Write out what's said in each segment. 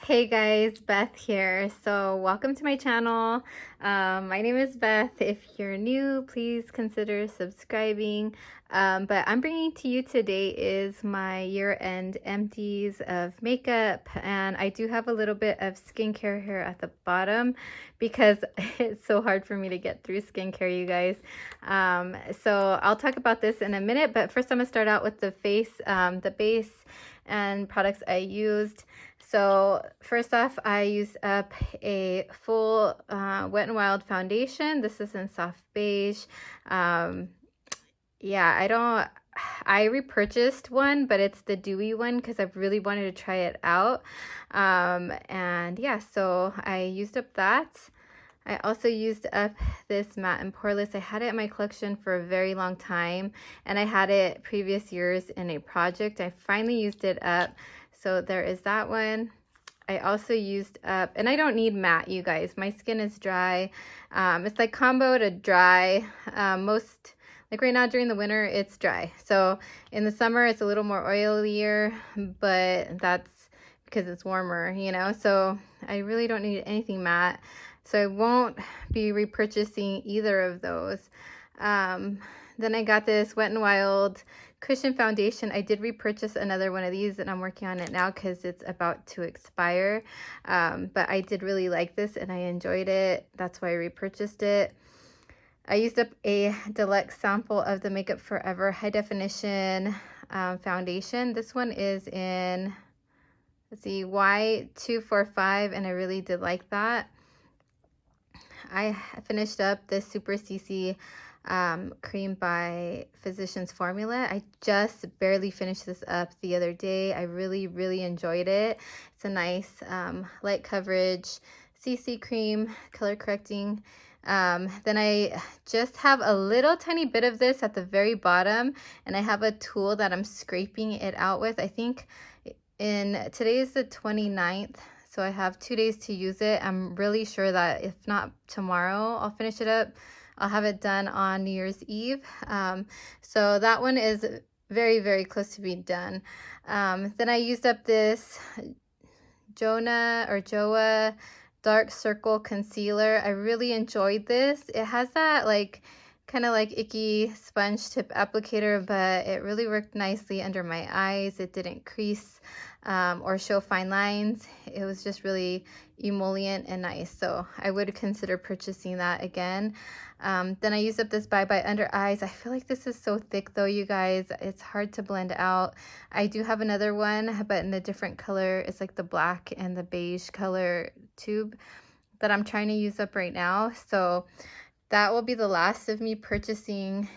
Hey guys, Beth here. So welcome to my channel. My name is Beth. If you're new, please consider subscribing. But I'm bringing to you today is my year-end empties of makeup, and I do have a little bit of skincare here at the bottom because it's so hard for me to get through skincare, you guys. So I'll talk about this in a minute, but first I'm gonna start out with the the base and products I used. So first off, I used up a full Wet n Wild foundation. This is in soft beige. Yeah, I repurchased one, but it's the dewy one because I really wanted to try it out. And yeah, so I used up that. I also used up this matte and poreless. I had it in my collection for a very long time, and I had it previous years in a project. I finally used it up. So there is that one. I also used up, and I don't need matte, you guys. My skin is dry. It's like combo to dry. Like right now during the winter, it's dry. So in the summer, it's a little more oilier, but that's because it's warmer, you know? So I really don't need anything matte. So I won't be repurchasing either of those. Then I got this Wet n Wild cushion foundation. I did repurchase another one of these, and I'm working on it now because it's about to expire. But I did really like this and I enjoyed it. That's why I repurchased it. I used up a deluxe sample of the Makeup Forever High Definition foundation. This one is in, let's see, Y245, and I really did like that. I finished up the Super CC cream by Physicians Formula. I just barely finished this up the other day. I really enjoyed it. It's a nice light coverage CC cream, color correcting. Then I just have a little tiny bit of this at the very bottom, and I have a tool that I'm scraping it out with. I think today is the 29th. So I have 2 days to use it. I'm really sure that if not tomorrow, I'll finish it up. I'll have it done on New Year's Eve. So that one is very close to being done. Then I used up this Joa Dark Circle Concealer. I really enjoyed this. It has that like kind of like icky sponge tip applicator, but it really worked nicely under my eyes. It didn't crease or show fine lines. It was just really emollient and nice, so I would consider purchasing that again. Then I used up this Bye Bye Under Eyes. I feel like this is so thick though, you guys. It's hard to blend out. I do have another one, but in a different color. It's like the black and the beige color tube that I'm trying to use up right now. So that will be the last of me purchasing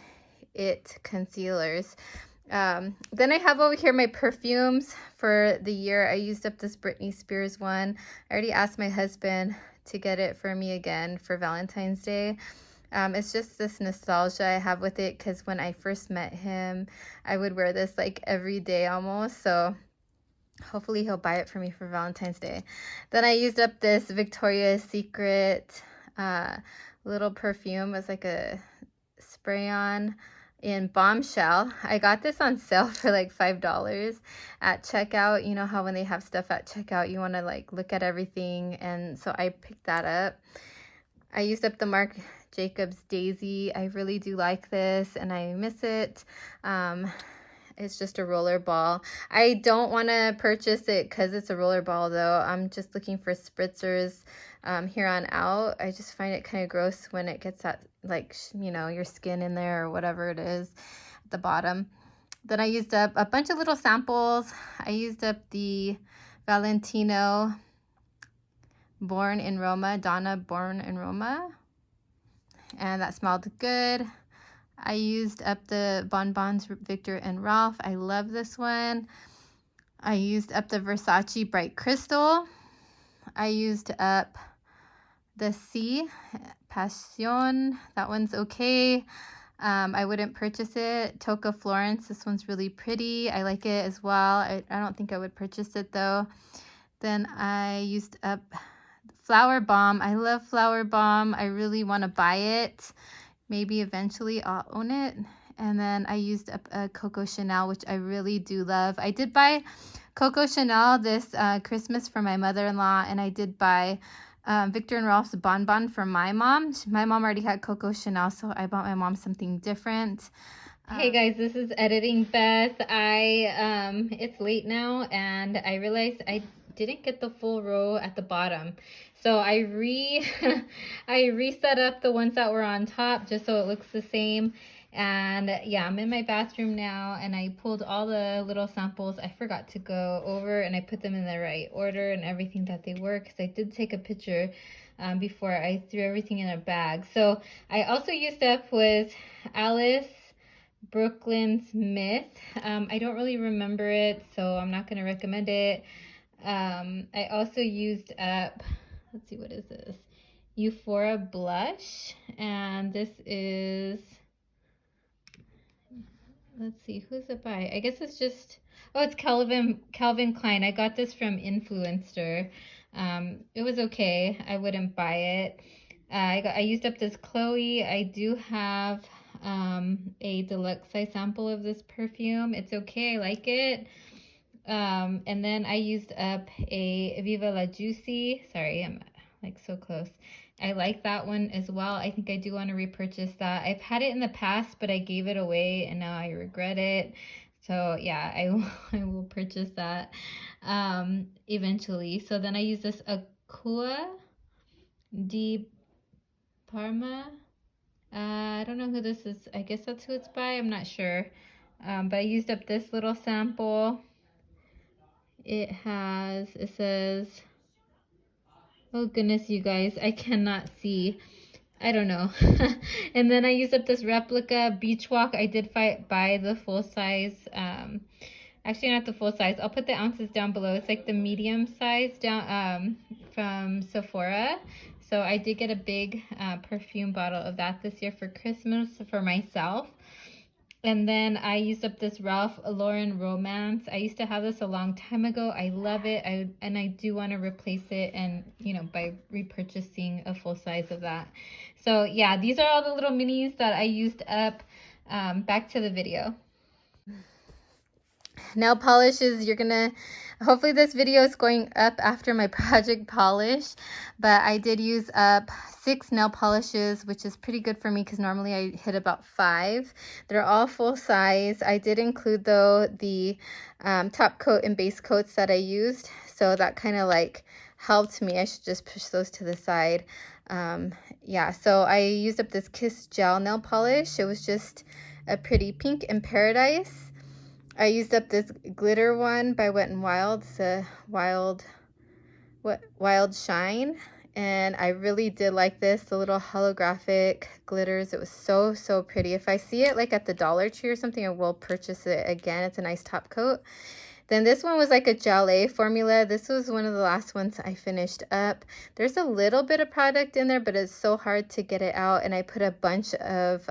concealers. Then I have over here my perfumes for the year. I used up this Britney Spears one. I already asked my husband to get it for me again for Valentine's Day. It's just this nostalgia I have with it because when I first met him, I would wear this like every day almost. So hopefully he'll buy it for me for Valentine's Day. Then I used up this Victoria's Secret little perfume. It's like a spray-on in Bombshell. I got this on sale for like $5 at checkout. You know how when they have stuff at checkout, you want to like look at everything, and so I picked that up. I used up the Marc Jacobs Daisy. I really do like this and I miss it. It's just a roller ball. I don't want to purchase it because it's a roller ball though. I'm just looking for spritzers here on out. I just find it kind of gross when it gets that, like, you know, your skin in there or whatever it is at the bottom. Then I used up a bunch of little samples. I used up the Valentino Born in Roma, Donna Born in Roma, and that smelled good. I used up the Bonbons Victor and Ralph. I love this one. I used up the Versace Bright Crystal. I used up the C Passion. That one's okay. I wouldn't purchase it. Toca Florence. This one's really pretty. I like it as well. I don't think I would purchase it though. Then I used up Flower Bomb. I love Flower Bomb. I really want to buy it. Maybe eventually I'll own it. And then I used up a Coco Chanel, which I really do love. I did buy Coco Chanel this Christmas for my mother-in-law, and I did buy Victor and Rolf's Bon Bon for my mom. My mom already had Coco Chanel, so I bought my mom something different. Hey guys, this is editing Beth. It's late now, and I realized I didn't get the full row at the bottom. So I reset up the ones that were on top just so it looks the same. And yeah, I'm in my bathroom now, and I pulled all the little samples. I forgot to go over, and I put them in the right order and everything that they were, because I did take a picture before I threw everything in a bag. So I also used up with Alice Brooklyn's Myth. I don't really remember it, so I'm not going to recommend it. I also used up, let's see, what is this? Euphoria Blush, and this is, let's see, who's it by? I guess it's just, oh, it's Calvin Klein. I got this from Influencer. It was okay. I wouldn't buy it. I used up this Chloe. I do have a deluxe size sample of this perfume. It's okay. I like it. And then I used up a Viva La Juicy. Sorry, I'm like so close. I like that one as well. I think I do want to repurchase that. I've had it in the past, but I gave it away and now I regret it. So yeah, I will purchase that eventually. So then I use this Acqua di Parma. I don't know who this is. I guess that's who it's by. I'm not sure. But I used up this little sample. It says, oh goodness, you guys, I cannot see. I don't know. And then I used up this replica Beach Walk. I did buy the full size. Actually, not the full size. I'll put the ounces down below. It's like the medium size down from Sephora. So I did get a big perfume bottle of that this year for Christmas for myself. And then I used up this Ralph Lauren Romance. I used to have this a long time ago. I love it. And I do want to replace it, and by repurchasing a full size of that. So yeah, these are all the little minis that I used up. Back to the video. Nail polishes, hopefully this video is going up after my project polish, but I did use up 6 nail polishes, which is pretty good for me because normally I hit about 5. They're all full size. I did include though the top coat and base coats that I used, so that kind of like helped me. I should just push those to the side. Yeah, so I used up this Kiss Gel nail polish. It was just a pretty pink in Paradise. I used up this glitter one by Wet n Wild. It's a Wild Shine. And I really did like this, the little holographic glitters. It was so, so pretty. If I see it like at the Dollar Tree or something, I will purchase it again. It's a nice top coat. Then this one was like a Gelée formula. This was one of the last ones I finished up. There's a little bit of product in there, but it's so hard to get it out. And I put a bunch of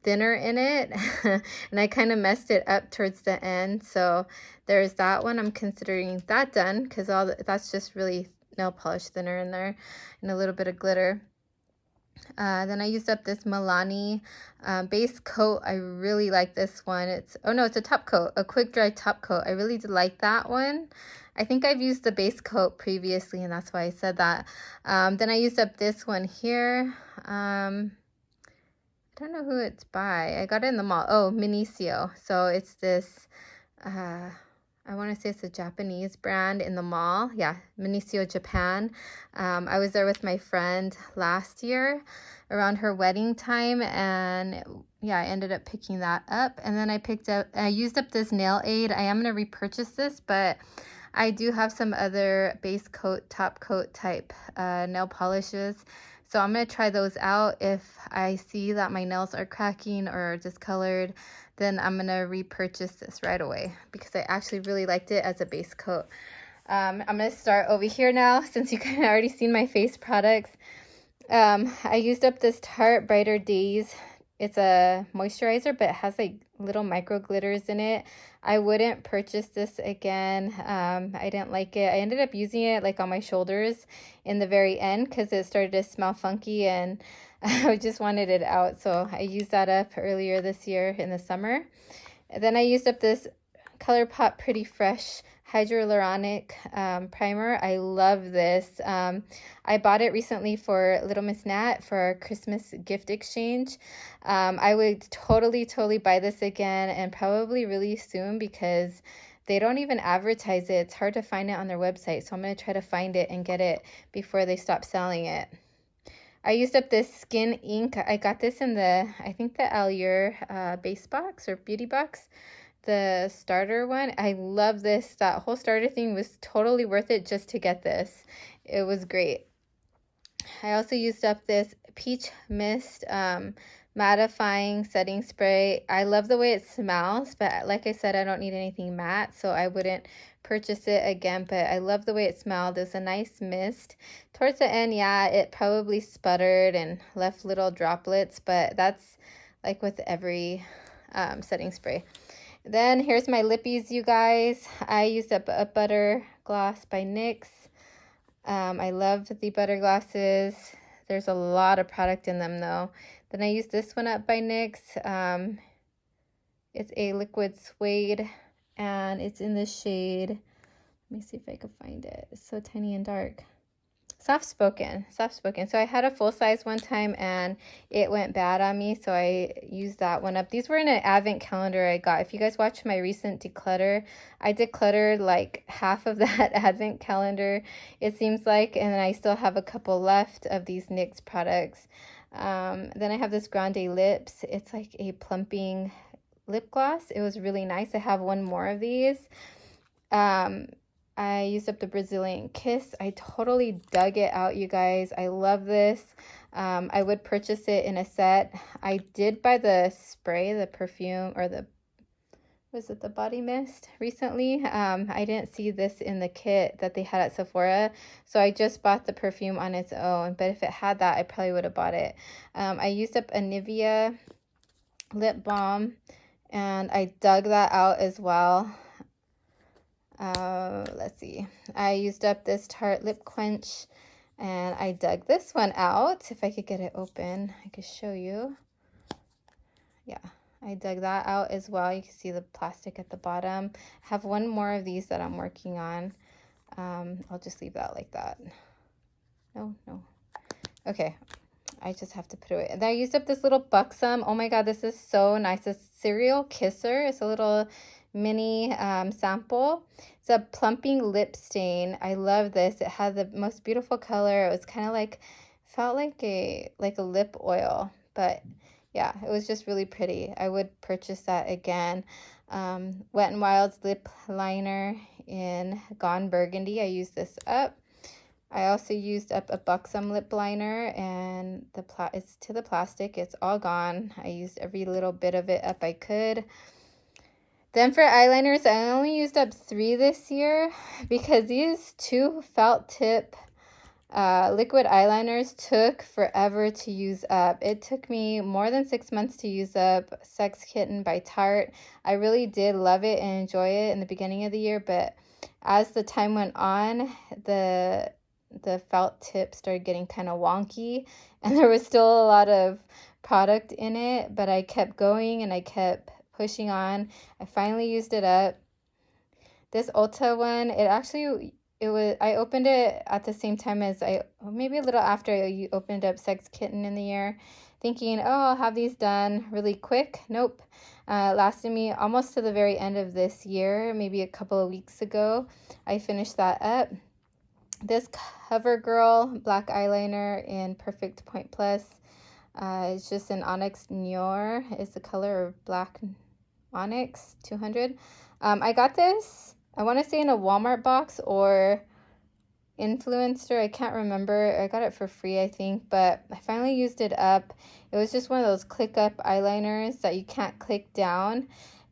thinner in it and I kind of messed it up towards the end. So there's that one. I'm considering that done because that's just really nail polish thinner in there and a little bit of glitter. Then I used up this Milani base coat. I really like this one. It's a top coat, a quick dry top coat. I really did like that one. I think I've used the base coat previously, and that's why I said that. Then I used up this one here. I don't know who it's by. I got it in the mall. Oh, Minicio. So it's this, I want to say it's a Japanese brand in the mall. Yeah, Minicio Japan. I was there with my friend last year around her wedding time, and yeah, I ended up picking that up. And then I used up this Nail Aid. I am going to repurchase this, but I do have some other base coat, top coat type nail polishes. So I'm going to try those out. If I see that my nails are cracking or discolored, then I'm going to repurchase this right away because I actually really liked it as a base coat. I'm going to start over here now since you kind of already seen my face products. I used up this Tarte Brighter Days. It's a moisturizer, but it has like little micro glitters in it. I wouldn't purchase this again. I didn't like it. I ended up using it like on my shoulders in the very end because it started to smell funky and I just wanted it out. So I used that up earlier this year in the summer. And then I used up this ColourPop Pretty Fresh Hyaluronic Primer. I love this. I bought it recently for Little Miss Nat for our Christmas gift exchange. I would totally buy this again, and probably really soon, because they don't even advertise it. It's hard to find it on their website, so I'm going to try to find it and get it before they stop selling it. I used up this skin ink. I got this in I think the Allure base box or beauty box, the starter one. I love this. That whole starter thing was totally worth it just to get this. It was great. I also used up this Peach Mist mattifying setting spray. I love the way it smells, but like I said, I don't need anything matte, so I wouldn't purchase it again, but I love the way it smelled. It was a nice mist. Towards the end, yeah, it probably sputtered and left little droplets, but that's like with every setting spray. Then here's my lippies, you guys. I used up a butter gloss by NYX. I love the butter glosses. There's a lot of product in them though. Then I used this one up by NYX. It's a liquid suede, and it's in the shade, let me see if I can find it. It's so tiny and dark. Soft spoken. So I had a full size one time and it went bad on me, so I used that one up. These were in an advent calendar I got. If you guys watch my recent declutter, I decluttered like half of that advent calendar, it seems like, and I still have a couple left of these NYX products. Then I have this Grande Lips. It's like a plumping lip gloss. It was really nice. I have one more of these. I used up the Brazilian Kiss. I totally dug it out, you guys. I love this. I would purchase it in a set. I did buy the spray, the perfume, or was it the body mist recently? I didn't see this in the kit that they had at Sephora, so I just bought the perfume on its own, but if it had that, I probably would have bought it. I used up a Nivea lip balm, and I dug that out as well. Let's see. I used up this Tarte Lip Quench, and I dug this one out. If I could get it open, I could show you. Yeah, I dug that out as well. You can see the plastic at the bottom. I have one more of these that I'm working on. I'll just leave that like that. No. Okay. I just have to put it away. And I used up this little Buxom. Oh my god, this is so nice. This Serial Kisser. It's a little mini sample. It's a plumping lip stain. I love this. It had the most beautiful color. It was kind of like, felt like a lip oil, but yeah, it was just really pretty. I would purchase that again. Wet n Wild's lip liner in Gone Burgundy. I used this up. I also used up a Buxom lip liner, and it's to the plastic. It's all gone. I used every little bit of it up I could. Then for eyeliners, I only used up 3 this year because these 2 felt tip liquid eyeliners took forever to use up. It took me more than 6 months to use up Sex Kitten by Tarte. I really did love it and enjoy it in the beginning of the year, but as the time went on, the felt tip started getting kind of wonky, and there was still a lot of product in it, but I kept going and I kept pushing on. I finally used it up. This Ulta one, I opened it at the same time as maybe a little after I opened up Sex Kitten in the year, thinking, oh, I'll have these done really quick. Nope. Lasted me almost to the very end of this year, maybe a couple of weeks ago. I finished that up. This CoverGirl black eyeliner in Perfect Point Plus. It's just an Onyx Noir. It's the color of black Onyx 200. I got this, I want to say in a Walmart box or Influencer. I can't remember. I got it for free, I think, but I finally used it up. It was just one of those click up eyeliners that you can't click down.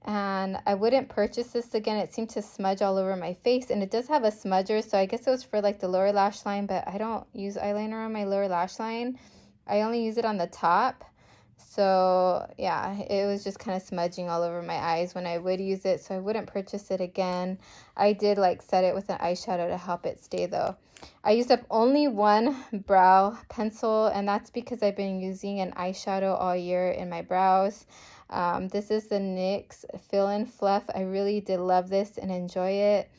And I wouldn't purchase this again. It seemed to smudge all over my face, and it does have a smudger, so I guess it was for like the lower lash line, but I don't use eyeliner on my lower lash line. I only use it on the top. So yeah, it was just kind of smudging all over my eyes when I would use it, so I wouldn't purchase it again. I did like set it with an eyeshadow to help it stay though. I used up only one brow pencil, and that's because I've been using an eyeshadow all year in my brows. This is the NYX Fill and Fluff. I really did love this and enjoy it.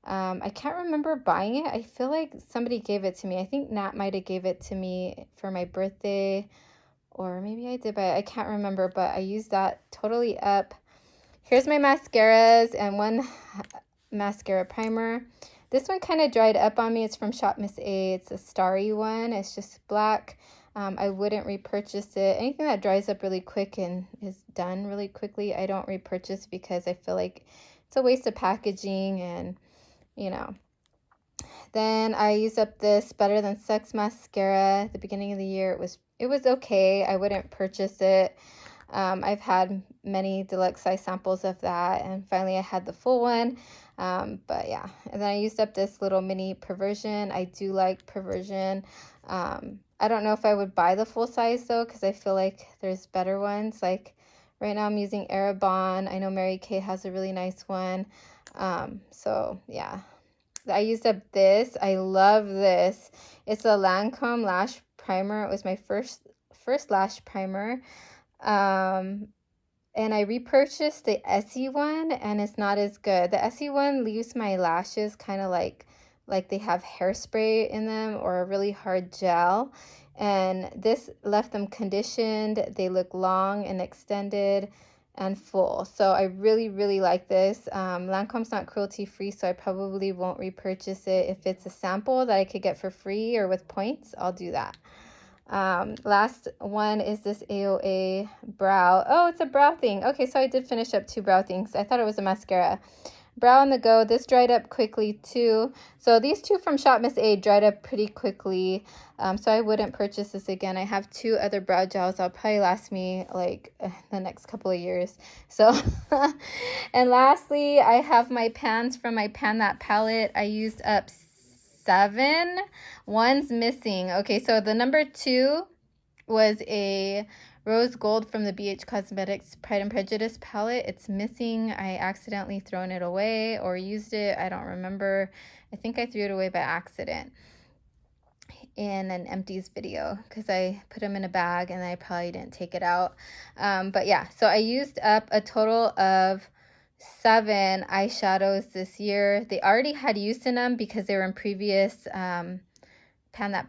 I can't remember buying it. I feel like somebody gave it to me. I think Nat might have gave it to me for my birthday, or maybe I did buy it. I can't remember, but I used that totally up. Here's my mascaras and one mascara primer. This one kind of dried up on me. It's from Shop Miss A. It's a starry one. It's just black. I wouldn't repurchase it. Anything that dries up really quick and is done really quickly, I don't repurchase because I feel like it's a waste of packaging and, you know. Then I used up this Better Than Sex mascara at the beginning of the year. It was okay. I wouldn't purchase it. I've had many deluxe size samples of that, and finally I had the full one. But yeah, and then I used up this little mini Perversion. I do like Perversion. I don't know if I would buy the full size though, because I feel like there's better ones. Like right now I'm using Erebon. I know Mary Kay has a really nice one. So yeah, I used up this. I love this. It's a Lancome lash primer. It was my first lash primer. And I repurchased the Essie one, and it's not as good. The Essie one leaves my lashes kind of like they have hairspray in them or a really hard gel, and this left them conditioned. They look long and extended and full. So I really like this. Lancome's not cruelty free, so I probably won't repurchase it. If it's a sample that I could get for free or with points, I'll do that. Last one is this AOA brow. Oh, it's a brow thing. Okay, so I did finish up 2 brow things. I thought it was a mascara. Brow on the Go. This dried up quickly too. So these 2 from Shop Miss A dried up pretty quickly. So I wouldn't purchase this again. I have 2 other brow gels that'll probably last me like the next couple of years. So, and lastly, I have my pans from my Pan That palette. I used up 7. One's missing. Okay, so the number 2 was a rose gold from the BH Cosmetics Pride and Prejudice palette. It's missing. I accidentally thrown it away or used it. I don't remember. I think I threw it away by accident in an Empties video because I put them in a bag and I probably didn't take it out. But yeah, so I used up a total of 7 eyeshadows this year. They already had use in them because they were in previous Pan That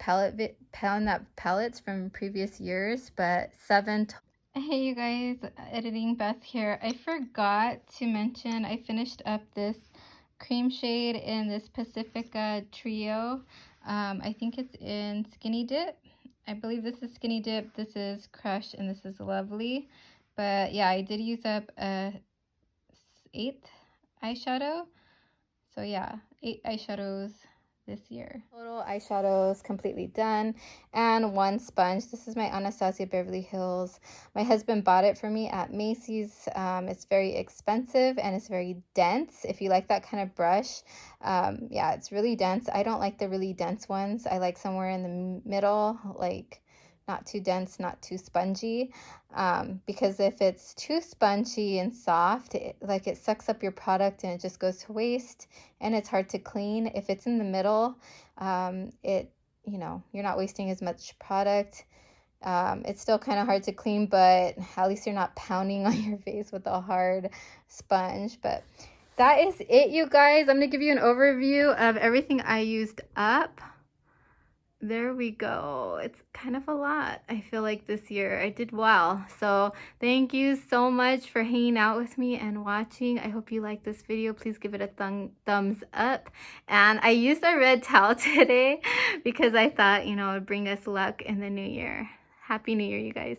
palettes from previous years, but 7. Hey you guys, editing Beth here. I forgot to mention I finished up this cream shade in this Pacifica trio. I think it's in Skinny Dip. I believe this is Skinny Dip, this is Crush, and this is Lovely. But yeah, I did use up a 8th eyeshadow. So yeah, 8 eyeshadows this year. Total eyeshadows completely done, and 1 sponge. This is my Anastasia Beverly Hills. My husband bought it for me at Macy's. It's very expensive and it's very dense. If you like that kind of brush, yeah, it's really dense. I don't like the really dense ones. I like somewhere in the middle, like not too dense, not too spongy, because if it's too spongy and soft, it sucks up your product and it just goes to waste and it's hard to clean. If it's in the middle, you know, you're not wasting as much product. It's still kind of hard to clean, but at least you're not pounding on your face with a hard sponge. But that is it, you guys. I'm gonna give you an overview of everything I used up. There we go. It's kind of a lot, I feel like, this year. I did well. So thank you so much for hanging out with me and watching. I hope you liked this video. Please give it a thumbs up. And I used a red towel today because I thought, you know, it would bring us luck in the new year. Happy New Year, you guys.